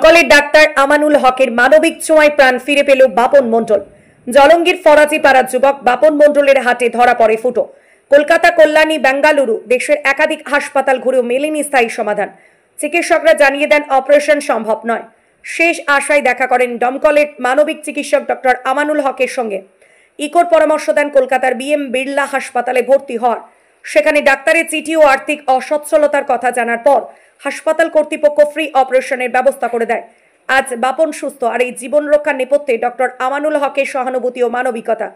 দমকলের ডাক্তার আমানুল হকের মানবিক ছোঁয়ায় প্রাণ ফিরে পেল বাপন মণ্ডল। জলঙ্গির ফরাজিপাড়ার যুবক বাপন মণ্ডলের হাতে ধরা পড়ে ফুটো। কলকাতা, কল্যাণী, বেঙ্গালুরু দেশের একাধিক হাসপাতাল ঘুরেও মেলেনি স্থায়ী সমাধান। চিকিৎসকরা জানিয়ে দেন অপারেশন সম্ভব নয়। শেষ আশায় দেখা করেন দমকলের মানবিক চিকিৎসক ডক্টর আমানুল হকের সঙ্গে। ইকোর পরামর্শ দেন কলকাতার বিএম বিড়লা হাসপাতালে ভর্তি হওয়ার। সেখানে ডাক্তারের চিঠি ও আর্থিক অসচ্ছলতার কথা জানার পর হাসপাতাল কর্তৃপক্ষ ফ্রি অপারেশনের ব্যবস্থা করে দেয়। আজ বাপন সুস্থ, আর এই জীবন রক্ষার নেপথ্যে ডক্টর আমানুল হকের সহানুভূতি ও মানবিকতা।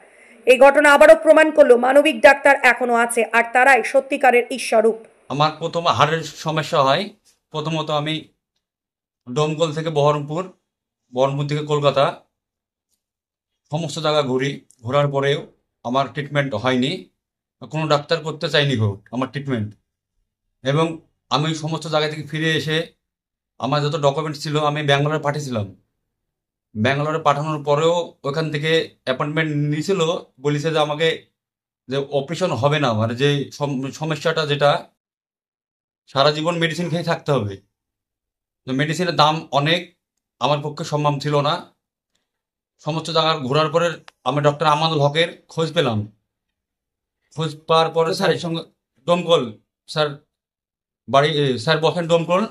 এই ঘটনা আবারও প্রমাণ করলো মানবিক ডাক্তার এখনো আছে, আর তারাই সত্যিকারের ঈশ্বরূপ। আমার প্রথম হাড়ের সমস্যা হয়। প্রথমত আমি দমকল থেকে বহরমপুর থেকে কলকাতা সমস্ত জায়গা ঘোরার পরেও আমার ট্রিটমেন্ট হয়নি। কোনো ডাক্তার করতে চাইনি আমার ট্রিটমেন্ট। এবং আমি সমস্ত জায়গা থেকে ফিরে এসে আমার যত ডকুমেন্টস ছিল আমি ব্যাঙ্গালোরে পাঠিয়েছিলাম। ব্যাঙ্গালোরে পাঠানোর পরেও ওখান থেকে অ্যাপয়েন্টমেন্ট নিয়েছিল, বলেছে যে আমাকে যে অপারেশন হবে না, মানে যে সমস্যাটা যেটা সারা জীবন মেডিসিন খেয়ে থাকতে হবে। তো মেডিসিনের দাম অনেক, আমার পক্ষে সম্ভব ছিল না। সমস্ত জায়গা ঘোরার পরে আমি ডক্টর আমানুল হকের খোঁজ পেলাম। খোঁজ পাওয়ার পরে স্যারের সঙ্গে দমকল স্যার স্যার বসেন দমকল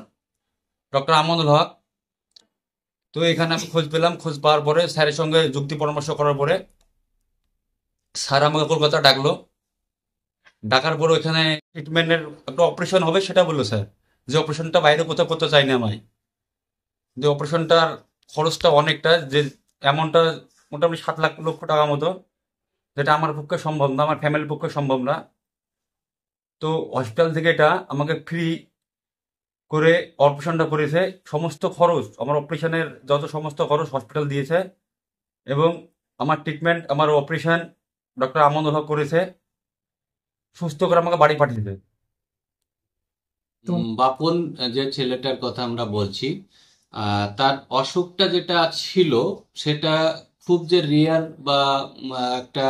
ডক্টর আমানুল হক। তো এখানে আমি খোঁজ পেলাম। খোঁজ পাওয়ার পরে স্যারের সঙ্গে যুক্তি পরামর্শ করার পরে স্যার আমাকে কলকাতা ডাকলো। ডাকার পরে এখানে ট্রিটমেন্টের একটা অপারেশন হবে সেটা বললো স্যার, যে অপারেশনটা বাইরে কোথাও করতে চাই না আমি। যে অপারেশনটার খরচটা অনেকটা, যে অ্যামাউন্টটা মোটামুটি 7 লক্ষ টাকা মতো, যেটা আমার পক্ষে সম্ভব না, আমার ফ্যামিলির পক্ষে সম্ভব না। তো হসপিটাল থেকে এটা আমাকে ফ্রি করে অপারেশনটা করেছে। সমস্ত খরচ, আমার অপারেশনের যত সমস্ত খরচ হসপিটাল দিয়েছে। এবং আমার ট্রিটমেন্ট, আমার অপারেশন ডক্টর আমানুল হক করেছে। সুস্থ করে আমাকে বাড়ি পাঠিয়েছে। বাপন যে ছেলেটার কথা আমরা বলছি, তার অসুখটা যেটা ছিল সেটা খুব যে রিয়ার বা একটা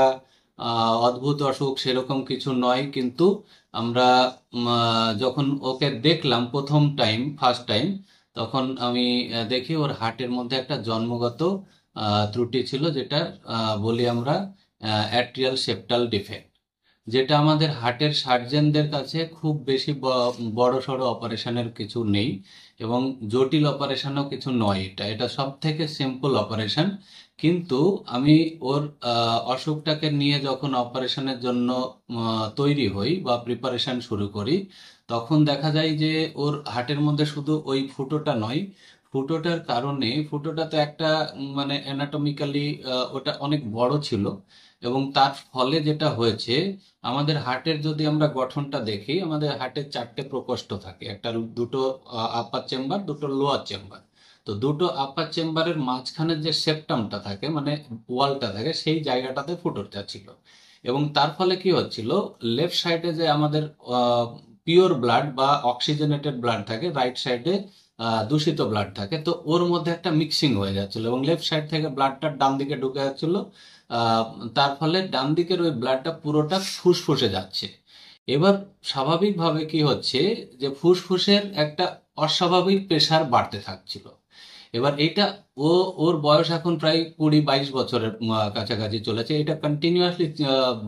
অদ্ভুত অসুখ সেরকম কিছু নয়। কিন্তু আমরা যখন ওকে দেখলাম ফার্স্ট টাইম, তখন আমি দেখি ওর হার্টের মধ্যে একটা জন্মগত ত্রুটি ছিল, যেটা বলি আমরা অ্যাট্রিয়াল সেপ্টাল ডিফেক্ট, যেটা আমাদের হার্টের সার্জনদের কাছে খুব বেশি বড় সড়ো অপারেশনের কিছু নেই এবং জটিল অপারেশনও কিছু নয়। এটা সব থেকে সিম্পল অপারেশন। কিন্তু আমি ওর অসুখটাকে নিয়ে যখন অপারেশনের জন্য তৈরি হই বা প্রিপারেশন শুরু করি, তখন দেখা যায় যে ওর হার্টের মধ্যে শুধু ওই ফুটোটা নয়, ফুটোটার কারণে, ফুটোটা তো একটা মানে অ্যানাটমিক্যালি ওটা অনেক বড় ছিল, এবং তার ফলে যেটা হয়েছে, আমাদের হার্টের যদি আমরা গঠনটা দেখি, আমাদের হার্টের 4টে প্রকোষ্ঠ থাকে, দুটো আপার চেম্বার, দুটো লোয়ার চেম্বার। তো দুটো আপার চেম্বারের মাঝখানের যে সেপ্টামটা থাকে, মানে ওয়ালটা থাকে, সেই জায়গাটাতে ফুটোটা ছিল। এবং তার ফলে কি হচ্ছিল, লেফট সাইডে যে আমাদের পিওর ব্লাড বা অক্সিজেনেটেড ব্লাড থাকে, রাইট সাইডে দূষিত ব্লাড থাকে। তো ওর মধ্যে একটা মিক্সিং হয়ে যাচ্ছিল এবং লেফট সাইড থেকে ব্লাডটা ডান দিকে ঢুকে যাচ্ছিল। তার ফলে ডান দিকের ওই ব্লাডটা পুরোটা ফুসফুসে যাচ্ছে। এবার স্বাভাবিকভাবে কি হচ্ছে, যে ফুসফুসের একটা অস্বাভাবিক প্রেসার বাড়তে থাকছিল। এবার এটা ওর বয়স এখন প্রায় 20-22 বছরের কাছাকাছি চলেছে। এটা কন্টিনিউয়াসলি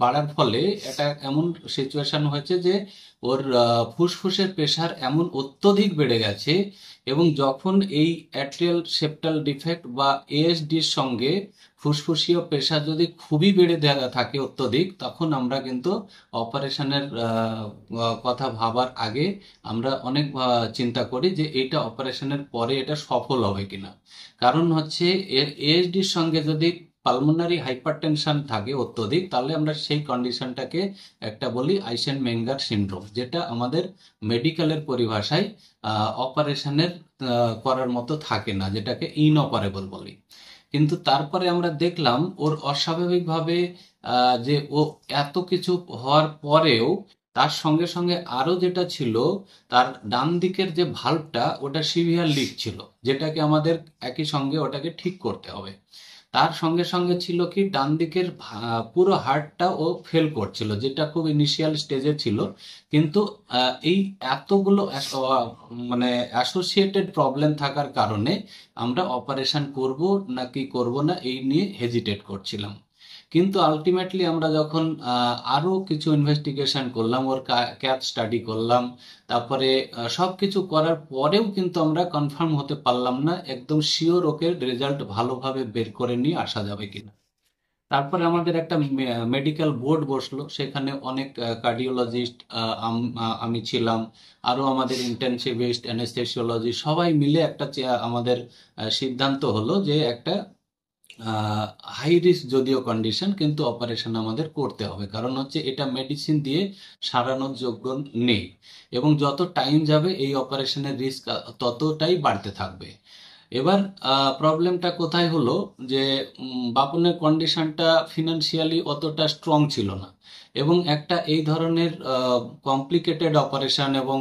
বাড়ার ফলে এটা এমন সিচুয়েশন হয়েছে যে ওর ফুসফুসের প্রেসার এমন অত্যধিক বেড়ে গেছে, এবং যখন এই অ্যাট্রিয়াল সেপ্টাল ডিফেক্ট বা এএসডির সঙ্গে ফুসফুসীয় প্রেসার যদি খুবই বেড়ে থাকে অত্যধিক, তখন আমরা কিন্তু অপারেশনের কথা ভাবার আগে আমরা অনেক চিন্তা করি যে এটা অপারেশনের পরে এটা সফল হবে কিনা। কারণ হচ্ছে এএসডির সঙ্গে যদি পালমোনারি হাইপারটেনশন থাকে অত্যধিক, তাহলে আমরা সেই কন্ডিশনটাকে একটা বলি আইসেনমেঙ্গার সিনড্রোম, যেটা আমাদের মেডিকেলের পরিভাষায় অপারেশনের করার মতো থাকে না, যেটাকে ইনঅপারেবল বলি। কিন্তু তারপরে আমরা দেখলাম ওর অস্বাভাবিকভাবে যে ও এত কিছু হওয়ার পরেও তার সঙ্গে সঙ্গে আরো যেটা ছিল, তার ডান দিকের যে ভালভটা ওটা সিভিয়ার লিক ছিল, যেটাকে আমাদের একই সঙ্গে ওটাকে ঠিক করতে হবে। তার সঙ্গে সঙ্গে ছিল কি ডান দিকের পুরো হার্টটা ও ফেল করছিল, যেটা খুব ইনিশিয়াল স্টেজে ছিল। কিন্তু এই এতগুলো মানে অ্যাসোসিয়েটেড প্রবলেম থাকার কারণে আমরা অপারেশন করব নাকি করব না এই নিয়ে হেজিটেট করছিলাম। কিন্তু আলটিমেটলি আমরা যখন আরো কিছু ইনভেস্টিগেশন করলাম, ওর ক্যাথ স্টাডি করলাম, তারপরে সবকিছু করার পরেও কিন্তু আমরা কনফার্ম হতে পারলাম না একদম শিওর ওকে রেজাল্ট ভালোভাবে বের করে নিয়ে আসা যাবে কিনা। তারপরে আমাদের একটা মেডিকেল বোর্ড বসলো, সেখানে অনেক কার্ডিওলজিস্ট, আমি ছিলাম, আরো আমাদের ইন্টেনসিভিস্ট, অ্যানেস্থেসিওলজি, সবাই মিলে একটা আমাদের সিদ্ধান্ত হলো যে একটা হাই রিস্ক যদিও কন্ডিশন, কিন্তু অপারেশন আমাদের করতে হবে, কারণ হচ্ছে এটা মেডিসিন দিয়ে সারানোর যোগ্য নেই, এবং যত টাইম যাবে এই অপারেশনের রিস্ক ততটাই বাড়তে থাকবে। এবার প্রবলেমটা কোথায় হলো যে বাপনের কন্ডিশনটা ফিনান্সিয়ালি অতটা স্ট্রং ছিল না, এবং একটা এই ধরনের কমপ্লিকেটেড অপারেশন এবং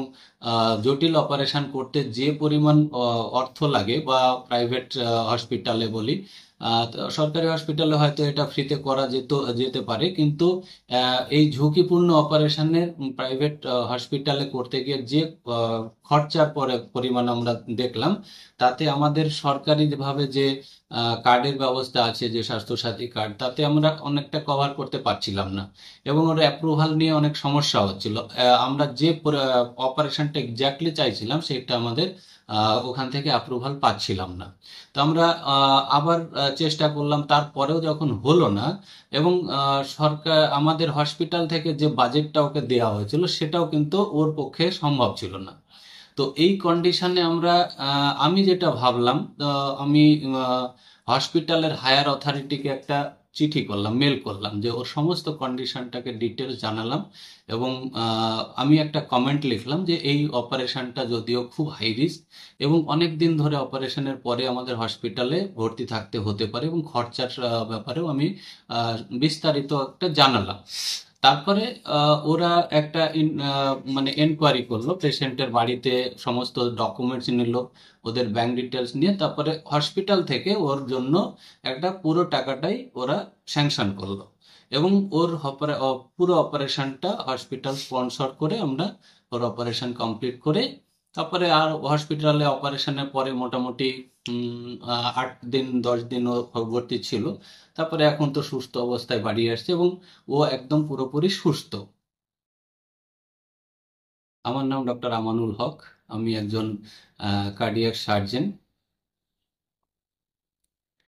জটিল অপারেশন করতে যে পরিমাণ অর্থ লাগে, বা প্রাইভেট হসপিটালে বলি, সরকারি হসপিটালে হয়তো এটা ফ্রিতে করা যেতে পারে, কিন্তু এই ঝুঁকিপূর্ণ অপারেশনের প্রাইভেট হসপিটালে করতে গিয়ে যে খরচার পরিমাণ আমরা দেখলাম, তাতে আমাদের সরকারি ভাবে যে কার্ডের ব্যবস্থা আছে, যে স্বাস্থ্যসাথী কার্ড, তাতে আমরা অনেকটা কভার করতে পারছিলাম না, এবং ওর অ্যাপ্রুভাল নিয়ে অনেক সমস্যা হচ্ছিল। আমরা যে অপারেশনটা এক্স্যাক্টলি চাইছিলাম সেটা আমাদের ওখান থেকে অ্যাপ্রুভাল পাচ্ছিলাম না। তো আমরা আবার চেষ্টা করলাম, তারপরেও যখন হলো না, এবং সরকার আমাদের হসপিটাল থেকে যে বাজেটটা ওকে দেওয়া হয়েছিল সেটাও কিন্তু ওর পক্ষে সম্ভব ছিল না। তো এই কন্ডিশনে আমি যেটা ভাবলাম, আমি হসপিটালের হায়ার অথরিটিকে একটা চিঠি করলাম, মেল করলাম, যে ওর সমস্ত কন্ডিশনটাকে ডিটেলস জানালাম, এবং আমি একটা কমেন্ট লিখলাম যে এই অপারেশনটা যদিও খুব হাই রিস্ক, এবং অনেক দিন ধরে অপারেশনের পরে আমাদের হসপিটালে ভর্তি থাকতে হতে পারে, এবং খরচার ব্যাপারেও আমি বিস্তারিত একটা জানালাম। তারপরে ওরা একটা মানে এনকোয়ারি করলো, পেশেন্টের বাড়িতে সমস্ত ডকুমেন্টস নিল, ওদের ব্যাংক ডিটেলস নিয়ে, তারপরে হসপিটাল থেকে ওর জন্য একটা পুরো টাকাটাই ওরা স্যাংশন করলো, এবং ওর পুরো অপারেশনটা হসপিটাল স্পন্সর করে আমরা ওর অপারেশন কমপ্লিট করে, তারপরে আর হসপিটালে অপারেশনের পরে মোটামুটি 8 দিন 10 দিন ও ভর্তি ছিল, তারপরে এখন তো সুস্থ অবস্থায় বাড়ি আসছে, এবং ও একদম পুরোপুরি সুস্থ। আমার নাম ডক্টর আমানুল হক, আমি একজন কার্ডিয়াক সার্জন।